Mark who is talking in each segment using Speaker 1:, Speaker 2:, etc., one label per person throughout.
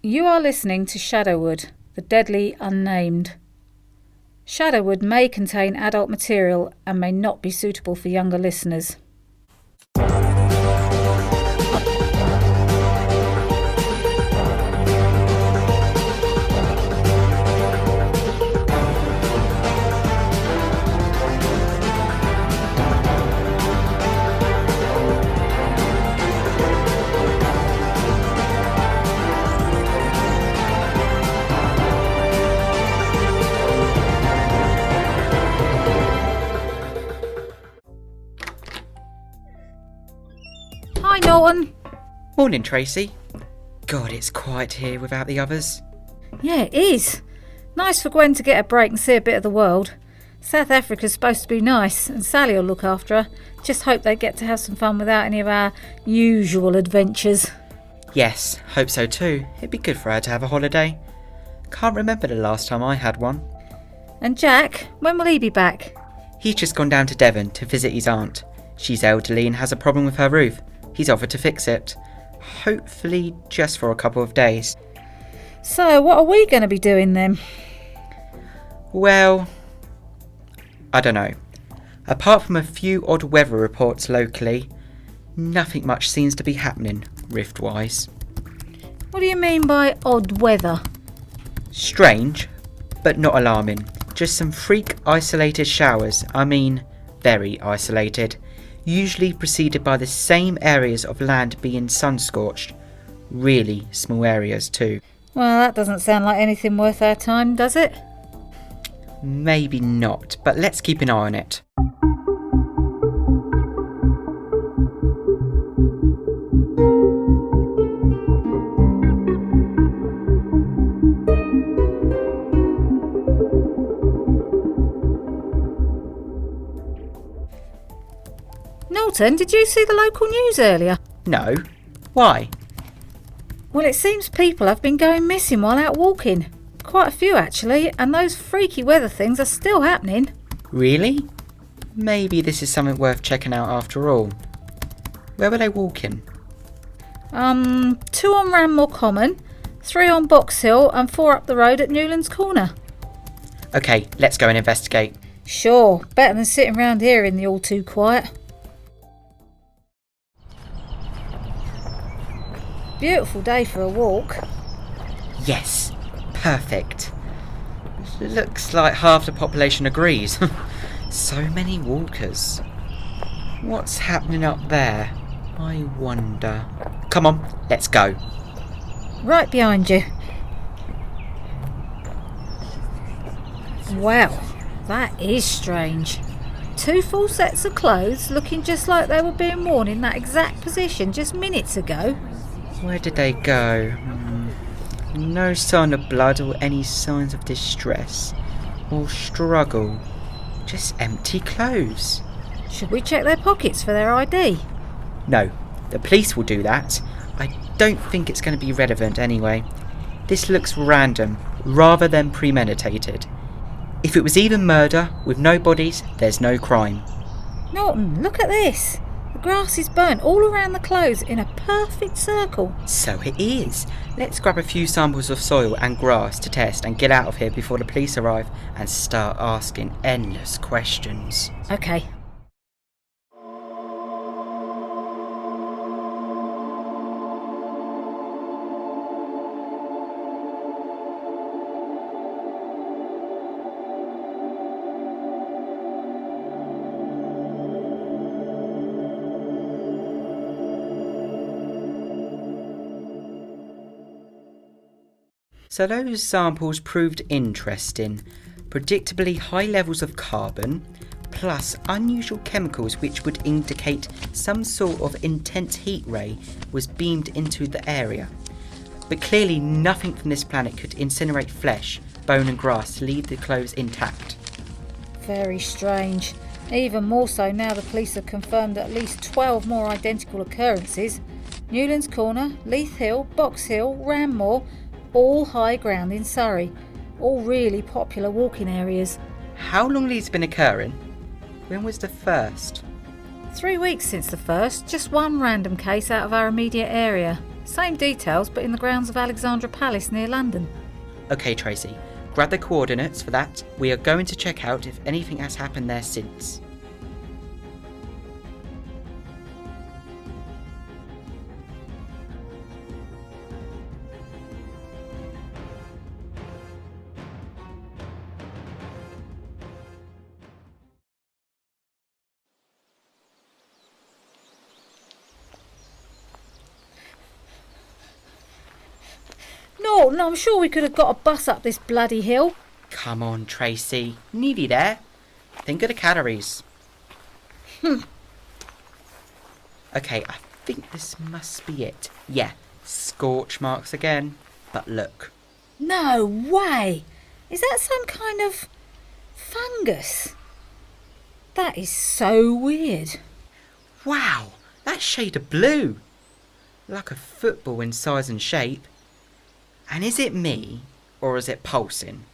Speaker 1: You are listening to Shadowwood, the Deadly Unnamed. Shadowwood may contain adult material and may not be suitable for younger listeners. Hi Norton.
Speaker 2: Morning, Tracy. God, it's quiet here without the others.
Speaker 1: Yeah, it is. Nice for Gwen to get a break and see a bit of the world. South Africa's supposed to be nice and Sally will look after her. Just hope they get to have some fun without any of our usual adventures.
Speaker 2: Yes, hope so too. It'd be good for her to have a holiday. Can't remember the last time I had one.
Speaker 1: And Jack, when will he be back?
Speaker 2: He's just gone down to Devon to visit his aunt. She's elderly and has a problem with her roof. He's offered to fix it. Hopefully just for a couple of days.
Speaker 1: So, what are we going to be doing then?
Speaker 2: Well, I don't know. Apart from a few odd weather reports locally, nothing much seems to be happening, rift-wise.
Speaker 1: What do you mean by odd weather?
Speaker 2: Strange, but not alarming. Just some freak isolated showers. I mean, very isolated. Usually preceded by the same areas of land being sun-scorched. Really small areas too.
Speaker 1: Well, that doesn't sound like anything worth our time, does it?
Speaker 2: Maybe not, but let's keep an eye on it.
Speaker 1: Norton, did you see the local news earlier?
Speaker 2: No. Why?
Speaker 1: Well, it seems people have been going missing while out walking. Quite a few actually, and those freaky weather things are still happening.
Speaker 2: Really? Maybe this is something worth checking out after all. Where were they walking?
Speaker 1: 2 on Ranmore Common, 3 on Box Hill and 4 up the road at Newlands Corner.
Speaker 2: Okay, let's go and investigate.
Speaker 1: Sure, better than sitting round here in the all too quiet. Beautiful day for a walk.
Speaker 2: Yes, perfect. Looks like half the population agrees. So many walkers. What's happening up there? I wonder. Come on, let's go.
Speaker 1: Right behind you. Wow, that is strange. 2 full sets of clothes looking just like they were being worn in that exact position just minutes ago.
Speaker 2: Where did they go? No sign of blood or any signs of distress or struggle. Just empty clothes.
Speaker 1: Should we check their pockets for their ID?
Speaker 2: No, the police will do that. I don't think it's going to be relevant anyway. This looks random rather than premeditated. If it was even murder with no bodies, there's no crime.
Speaker 1: Norton, look at this. The grass is burnt all around the clothes in a perfect circle.
Speaker 2: So it is. Let's grab a few samples of soil and grass to test and get out of here before the police arrive and start asking endless questions.
Speaker 1: Okay.
Speaker 2: So those samples proved interesting. Predictably high levels of carbon, plus unusual chemicals which would indicate some sort of intense heat ray was beamed into the area. But clearly nothing from this planet could incinerate flesh, bone and grass to leave the clothes intact.
Speaker 1: Very strange. Even more so now the police have confirmed at least 12 more identical occurrences. Newlands Corner, Leith Hill, Box Hill, Ranmore, all high ground in Surrey. All really popular walking areas.
Speaker 2: How long have these been occurring? When was the first?
Speaker 1: 3 weeks since the first, just one random case out of our immediate area. Same details, but in the grounds of Alexandra Palace near London.
Speaker 2: Okay, Tracy, grab the coordinates for that. We are going to check out if anything has happened there since.
Speaker 1: Norton, I'm sure we could have got a bus up this bloody hill.
Speaker 2: Come on, Tracy. Nearly there. Think of the calories. Okay, I think this must be it. Yeah, scorch marks again. But look.
Speaker 1: No way! Is that some kind of fungus? That is so weird.
Speaker 2: Wow, that shade of blue. Like a football in size and shape. And is it me, or is it pulsing?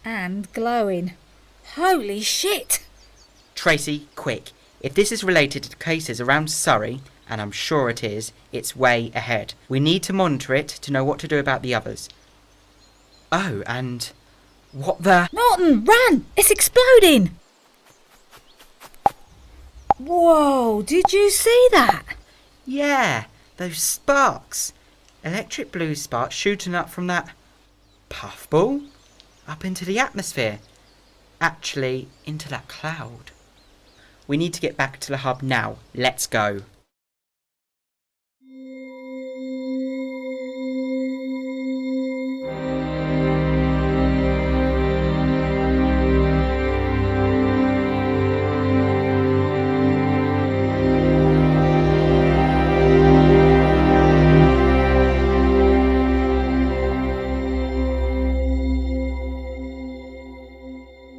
Speaker 1: And glowing. Holy shit!
Speaker 2: Tracy, quick. If this is related to cases around Surrey, and I'm sure it is, it's way ahead. We need to monitor it to know what to do about the others. Oh, and what the...
Speaker 1: Norton, run! It's exploding! Whoa, did you see that?
Speaker 2: Yeah, those sparks. Electric blue sparks shooting up from that puffball up into the atmosphere. Actually, into that cloud. We need to get back to the hub now. Let's go.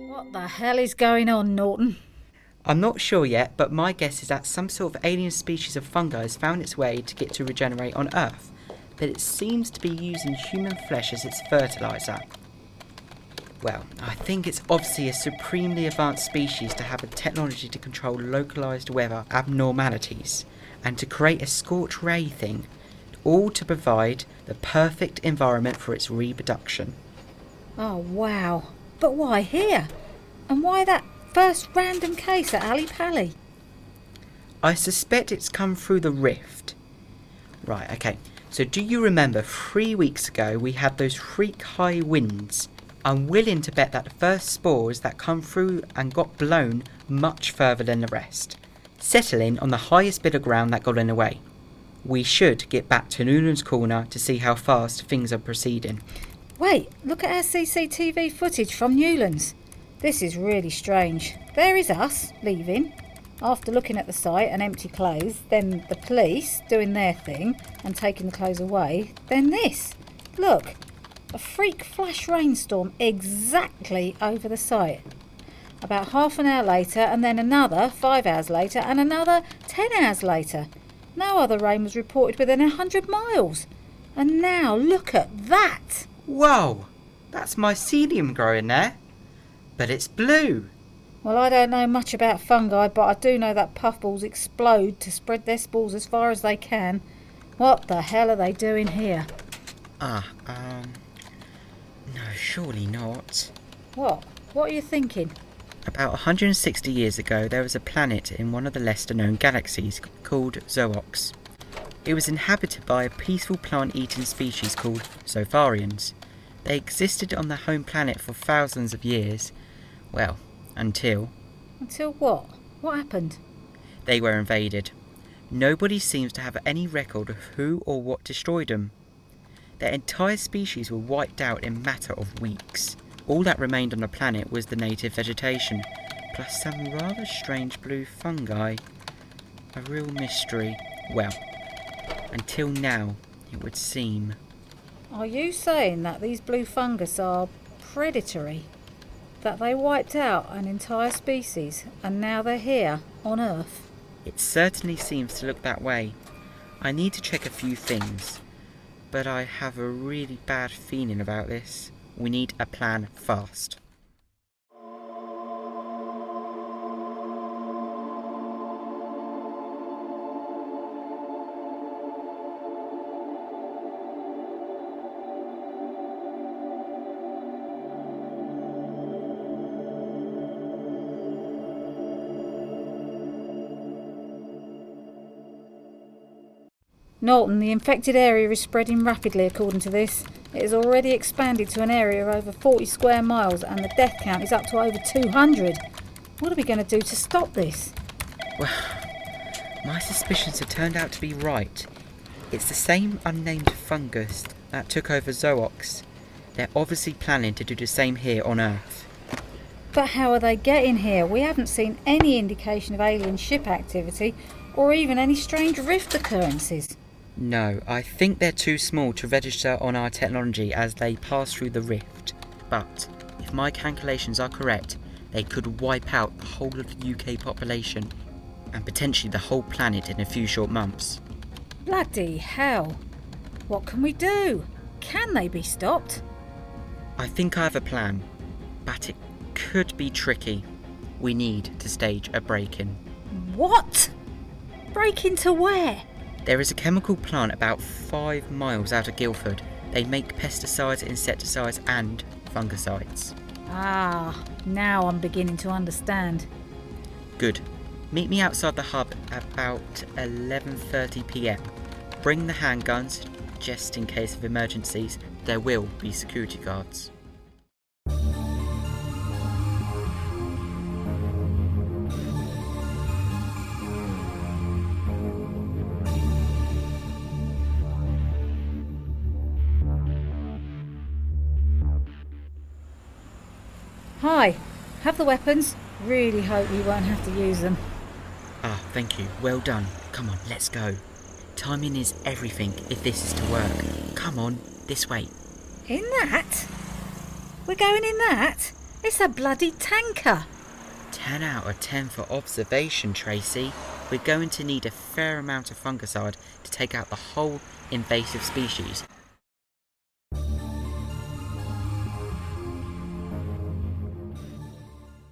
Speaker 1: What the hell is going on, Norton?
Speaker 2: I'm not sure yet, but my guess is that some sort of alien species of fungi has found its way to get to regenerate on Earth, but it seems to be using human flesh as its fertiliser. Well, I think it's obviously a supremely advanced species to have the technology to control localised weather abnormalities, and to create a scorch ray thing, all to provide the perfect environment for its reproduction.
Speaker 1: Oh, wow. But why here? And why that first random case at Ali Pali?
Speaker 2: I suspect it's come through the rift. Right, okay. So do you remember 3 weeks ago we had those freak high winds? I'm willing to bet that the first spores that come through and got blown much further than the rest, settling on the highest bit of ground that got in the way. We should get back to Newlands Corner to see how fast things are proceeding.
Speaker 1: Wait, look at our CCTV footage from Newlands. This is really strange. There is us, leaving. After looking at the site and empty clothes, then the police doing their thing and taking the clothes away, then this. Look, a freak flash rainstorm exactly over the site. About half an hour later, and then another 5 hours later, and another 10 hours later. No other rain was reported within 100 miles. And now look at that!
Speaker 2: Whoa! That's mycelium growing there. But it's blue.
Speaker 1: Well, I don't know much about fungi, but I do know that puffballs explode to spread their spores as far as they can. What the hell are they doing here?
Speaker 2: No, surely not.
Speaker 1: What? What are you thinking?
Speaker 2: About 160 years ago, there was a planet in one of the lesser-known galaxies called Zoox. It was inhabited by a peaceful plant-eating species called Zopharians. They existed on their home planet for thousands of years. Well, until...
Speaker 1: Until what? What happened?
Speaker 2: They were invaded. Nobody seems to have any record of who or what destroyed them. Their entire species were wiped out in a matter of weeks. All that remained on the planet was the native vegetation, plus some rather strange blue fungi. A real mystery. Well, until now, it would seem.
Speaker 1: Are you saying that these blue fungus are predatory? That they wiped out an entire species and now they're here on Earth?
Speaker 2: It certainly seems to look that way. I need to check a few things, but I have a really bad feeling about this. We need a plan fast.
Speaker 1: Norton, the infected area is spreading rapidly according to this. It has already expanded to an area of over 40 square miles and the death count is up to over 200. What are we going to do to stop this?
Speaker 2: Well, my suspicions have turned out to be right. It's the same unnamed fungus that took over Zoox. They're obviously planning to do the same here on Earth.
Speaker 1: But how are they getting here? We haven't seen any indication of alien ship activity or even any strange rift occurrences.
Speaker 2: No, I think they're too small to register on our technology as they pass through the rift. But if my calculations are correct, they could wipe out the whole of the UK population and potentially the whole planet in a few short months.
Speaker 1: Bloody hell. What can we do? Can they be stopped?
Speaker 2: I think I have a plan, but it could be tricky. We need to stage a break-in.
Speaker 1: What? Break into where?
Speaker 2: There is a chemical plant about 5 miles out of Guildford. They make pesticides, insecticides and fungicides.
Speaker 1: Ah, now I'm beginning to understand.
Speaker 2: Good. Meet me outside the hub about 11:30 p.m. Bring the handguns, just in case of emergencies. There will be security guards.
Speaker 1: Hi, have the weapons. Really hope you won't have to use them.
Speaker 2: Ah, thank you. Well done. Come on, let's go. Timing is everything if this is to work. Come on, this way.
Speaker 1: In that? We're going in that? It's a bloody tanker.
Speaker 2: 10 out of 10 for observation, Tracy. We're going to need a fair amount of fungicide to take out the whole invasive species.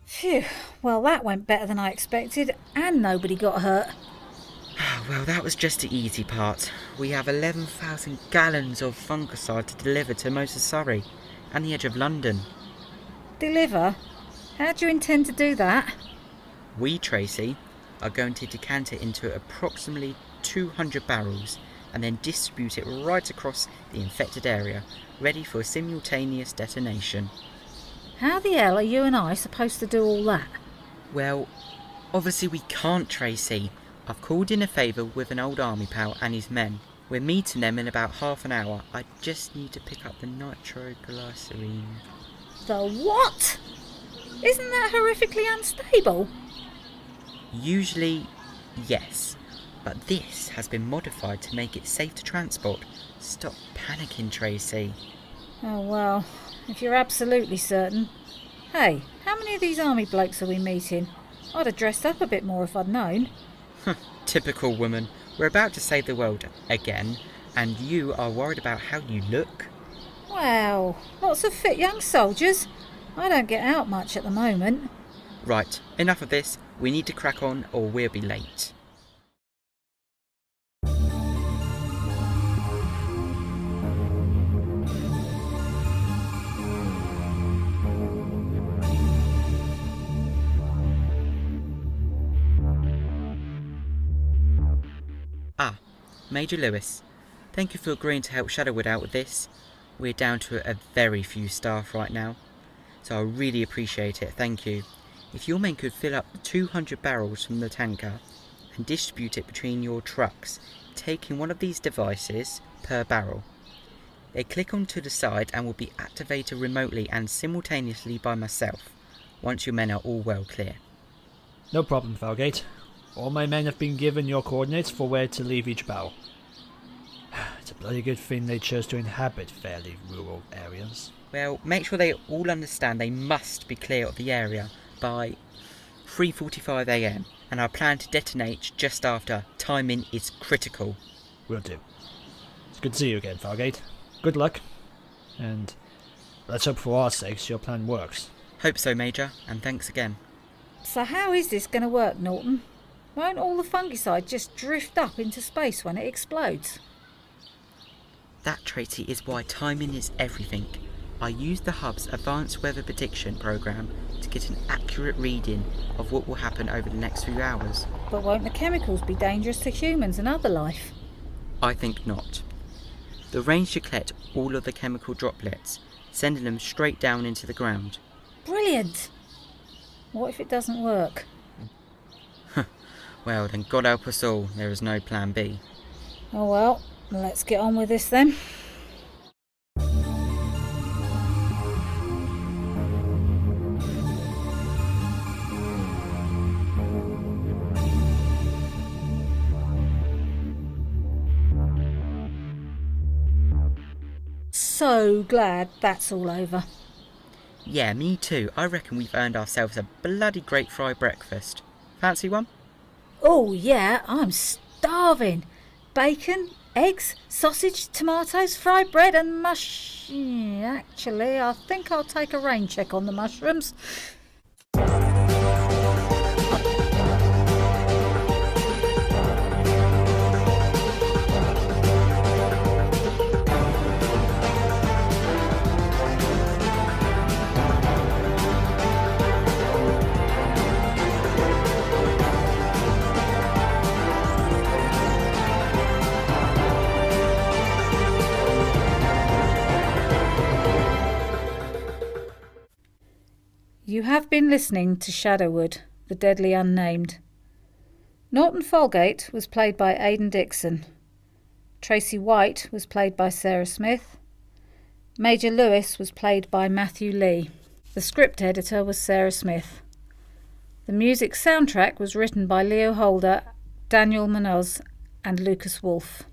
Speaker 1: Phew, well that went better than I expected and nobody got hurt.
Speaker 2: Well, that was just the easy part. We have 11,000 gallons of fungicide to deliver to most of Surrey and the edge of London.
Speaker 1: Deliver? How do you intend to do that?
Speaker 2: We, Tracy, are going to decant it into approximately 200 barrels and then distribute it right across the infected area, ready for simultaneous detonation.
Speaker 1: How the hell are you and I supposed to do all that?
Speaker 2: Well, obviously we can't, Tracy. I've called in a favour with an old army pal and his men. We're meeting them in about half an hour. I just need to pick up the nitroglycerine.
Speaker 1: The what? Isn't that horrifically unstable?
Speaker 2: Usually, yes. But this has been modified to make it safe to transport. Stop panicking, Tracy.
Speaker 1: Oh well, if you're absolutely certain. Hey, how many of these army blokes are we meeting? I'd have dressed up a bit more if I'd known.
Speaker 2: Typical woman. We're about to save the world again, and you are worried about how you look?
Speaker 1: Wow, lots of fit young soldiers. I don't get out much at the moment.
Speaker 2: Right, enough of this. We need to crack on or we'll be late. Ah, Major Lewis. Thank you for agreeing to help Shadowwood out with this. We're down to a very few staff right now, so I really appreciate it, thank you. If your men could fill up 200 barrels from the tanker and distribute it between your trucks, taking one of these devices per barrel. They click onto the side and will be activated remotely and simultaneously by myself, once your men are all well clear.
Speaker 3: No problem, Falgate. All my men have been given your coordinates for where to leave each barrel. It's a bloody good thing they chose to inhabit fairly rural areas.
Speaker 2: Well, make sure they all understand they must be clear of the area by 3:45 AM, and I plan to detonate just after. Timing is critical.
Speaker 3: Will do. It's good to see you again, Falgate. Good luck. And let's hope for our sakes your plan works.
Speaker 2: Hope so, Major, and thanks again.
Speaker 1: So how is this going to work, Norton? Won't all the fungicide just drift up into space when it explodes?
Speaker 2: That, Tracy, is why timing is everything. I used the hub's advanced weather prediction program to get an accurate reading of what will happen over the next few hours.
Speaker 1: But won't the chemicals be dangerous to humans and other life?
Speaker 2: I think not. The rain should collect all of the chemical droplets, sending them straight down into the ground.
Speaker 1: Brilliant! What if it doesn't work?
Speaker 2: Well, then God help us all, there is no plan B.
Speaker 1: Oh well, let's get on with this then. So glad that's all over.
Speaker 2: Yeah, me too. I reckon we've earned ourselves a bloody great fried breakfast. Fancy one?
Speaker 1: Oh yeah, I'm starving. Bacon, eggs, sausage, tomatoes, fried bread and Actually, I think I'll take a rain check on the mushrooms. You have been listening to Shadowwood, the Deadly Unnamed. Norton Folgate was played by Aidan Dixon. Tracy White was played by Sarah Smith. Major Lewis was played by Matthew Lee. The script editor was Sarah Smith. The music soundtrack was written by Leo Holder, Daniel Munoz and Lucas Wolfe.